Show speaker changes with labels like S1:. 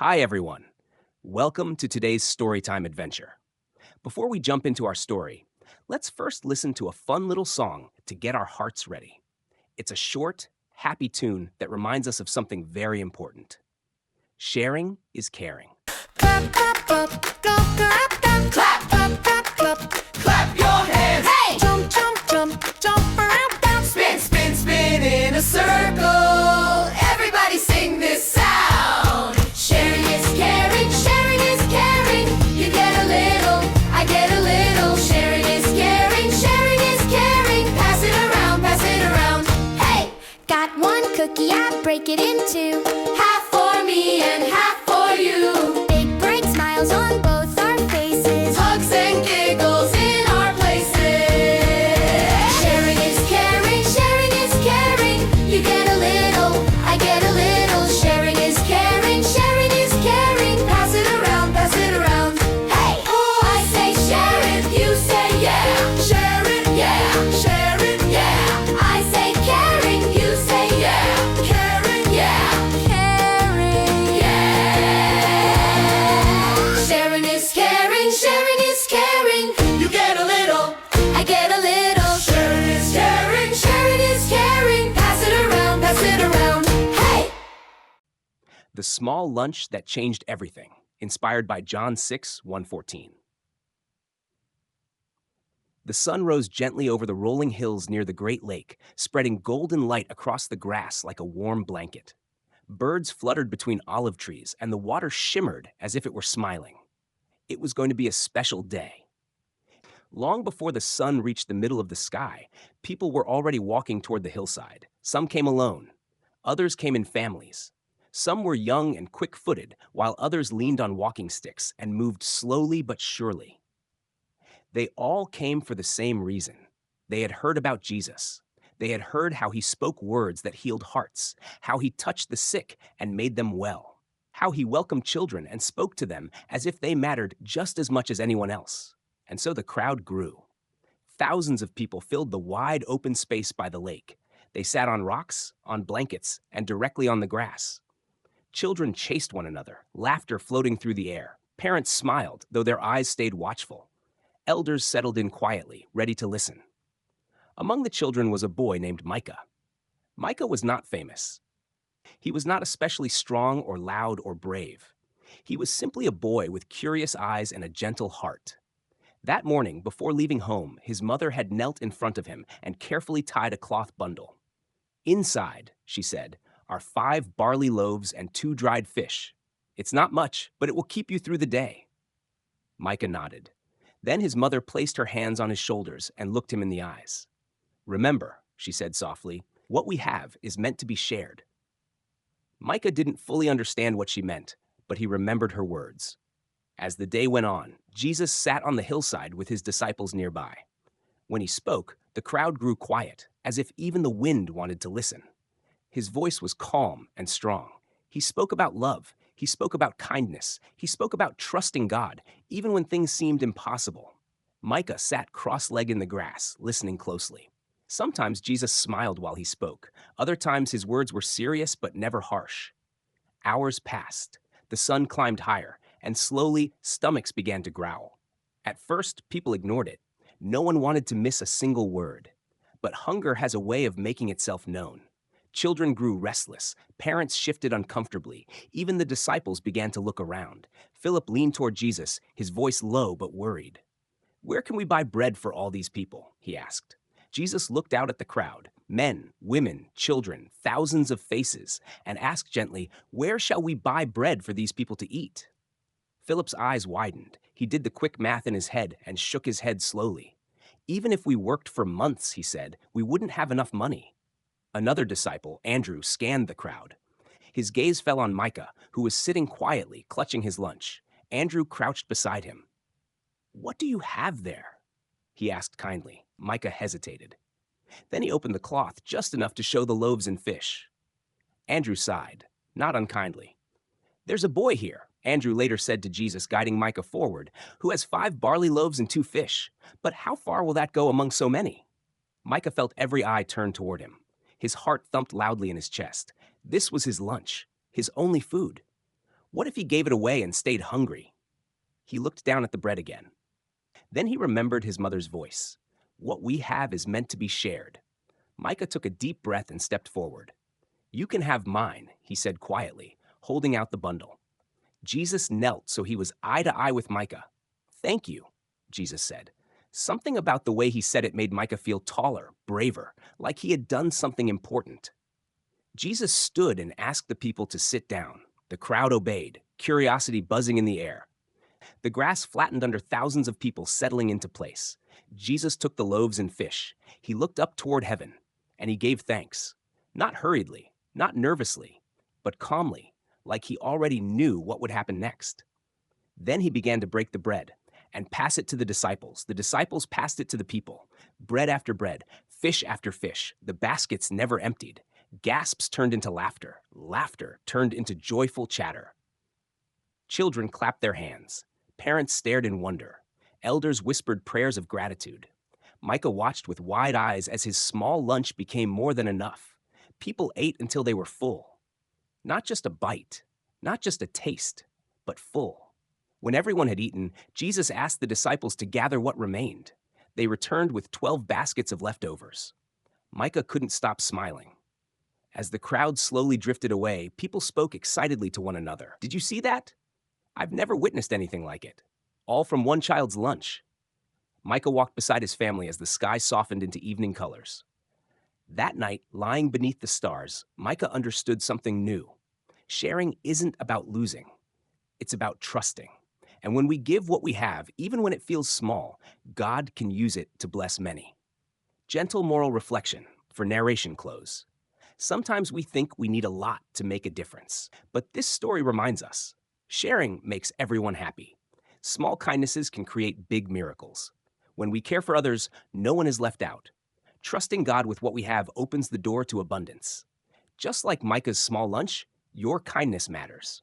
S1: Hi, everyone. Welcome to today's Storytime adventure. Before we jump into our story, let's first listen to a fun little song to get our hearts ready. It's a short, happy tune that reminds us of something very important. Sharing is caring.
S2: Clap, clap, clap, clap, clap, clap, clap, clap, clap, clap.
S3: Clap your hands.
S2: Hey! Jump, jump, jump, jump around, down.
S3: Spin, spin, spin in a circle. Everybody sing this sound. Sharing is caring, sharing is caring. You get a little, I get a little. Sharing is caring, sharing is caring. Pass it around, pass it around.
S2: Hey! Got one cookie, I break it in two.
S3: Half for me and half for you.
S2: Big bright smiles on both our faces.
S3: Hugs and giggles in our places. Sharing is caring, sharing is caring. You get a little, I get a little. Sharing is caring, sharing is caring. Pass it around, pass it around. Hey! I say share it, you say yeah. Share it, yeah. Share it, yeah. I say caring, you say yeah. Caring, yeah.
S2: Caring.
S3: Yeah. Sharing is caring, sharing is caring. You get a little,
S2: I get a little.
S3: sharing is caring, sharing is caring. Pass it around, pass it around. Hey!
S1: The small lunch that changed everything, inspired by John 6:1-14. The sun rose gently over the rolling hills near the Great Lake, spreading golden light across the grass like a warm blanket. Birds fluttered between olive trees, and the water shimmered as if it were smiling. It was going to be a special day. Long before the sun reached the middle of the sky, people were already walking toward the hillside. Some came alone. Others came in families. Some were young and quick-footed, while others leaned on walking sticks and moved slowly but surely. They all came for the same reason. They had heard about Jesus. They had heard how he spoke words that healed hearts, how he touched the sick and made them well, how he welcomed children and spoke to them as if they mattered just as much as anyone else. And so the crowd grew. Thousands of people filled the wide open space by the lake. They sat on rocks, on blankets, and directly on the grass. Children chased one another, laughter floating through the air. Parents smiled, though their eyes stayed watchful. Elders settled in quietly, ready to listen. Among the children was a boy named Micah. Micah was not famous. He was not especially strong or loud or brave. He was simply a boy with curious eyes and a gentle heart. That morning, before leaving home, his mother had knelt in front of him and carefully tied a cloth bundle. Inside, she said, are 5 barley loaves and 2 dried fish. It's not much, but it will keep you through the day. Micah nodded. Then his mother placed her hands on his shoulders and looked him in the eyes. Remember, she said softly, what we have is meant to be shared. Micah didn't fully understand what she meant, but he remembered her words. As the day went on, Jesus sat on the hillside with his disciples nearby. When he spoke, the crowd grew quiet, as if even the wind wanted to listen. His voice was calm and strong. He spoke about love. He spoke about kindness. He spoke about trusting God, even when things seemed impossible. Micah sat cross-legged in the grass, listening closely. Sometimes Jesus smiled while he spoke. Other times his words were serious but never harsh. Hours passed. The sun climbed higher, and slowly stomachs began to growl. At first, people ignored it. No one wanted to miss a single word. But hunger has a way of making itself known. Children grew restless. Parents shifted uncomfortably. Even the disciples began to look around. Philip leaned toward Jesus, his voice low but worried. "Where can we buy bread for all these people?" he asked. Jesus looked out at the crowd, men, women, children, thousands of faces, and asked gently, "Where shall we buy bread for these people to eat?" Philip's eyes widened. He did the quick math in his head and shook his head slowly. "Even if we worked for months," he said, "we wouldn't have enough money." Another disciple, Andrew, scanned the crowd. His gaze fell on Micah, who was sitting quietly, clutching his lunch. Andrew crouched beside him. "What do you have there?" he asked kindly. Micah hesitated. Then he opened the cloth just enough to show the loaves and fish. Andrew sighed, not unkindly. "There's a boy here," Andrew later said to Jesus, guiding Micah forward, "who has 5 barley loaves and 2 fish. But how far will that go among so many?" Micah felt every eye turn toward him. His heart thumped loudly in his chest. This was his lunch, his only food. What if he gave it away and stayed hungry? He looked down at the bread again. Then he remembered his mother's voice. What we have is meant to be shared. Micah took a deep breath and stepped forward. You can have mine, he said quietly, holding out the bundle. Jesus knelt so he was eye to eye with Micah. Thank you, Jesus said. Something about the way he said it made Micah feel taller, braver, like he had done something important. Jesus stood and asked the people to sit down. The crowd obeyed, curiosity buzzing in the air. The grass flattened under thousands of people settling into place. Jesus took the loaves and fish. He looked up toward heaven, and he gave thanks. Not hurriedly, not nervously, but calmly, like he already knew what would happen next. Then he began to break the bread and pass it to the disciples. The disciples passed it to the people. Bread after bread, fish after fish, the baskets never emptied. Gasps turned into laughter. Laughter turned into joyful chatter. Children clapped their hands. Parents stared in wonder. Elders whispered prayers of gratitude. Micah watched with wide eyes as his small lunch became more than enough. People ate until they were full. Not just a bite, not just a taste, but full. When everyone had eaten, Jesus asked the disciples to gather what remained. They returned with 12 baskets of leftovers. Micah couldn't stop smiling. As the crowd slowly drifted away, people spoke excitedly to one another. Did you see that? I've never witnessed anything like it. All from one child's lunch. Micah walked beside his family as the sky softened into evening colors. That night, lying beneath the stars, Micah understood something new. Sharing isn't about losing. It's about trusting. And when we give what we have, even when it feels small, God can use it to bless many. Gentle moral reflection for narration close. Sometimes we think we need a lot to make a difference, but this story reminds us, sharing makes everyone happy. Small kindnesses can create big miracles. When we care for others, no one is left out. Trusting God with what we have opens the door to abundance. Just like Micah's small lunch, your kindness matters.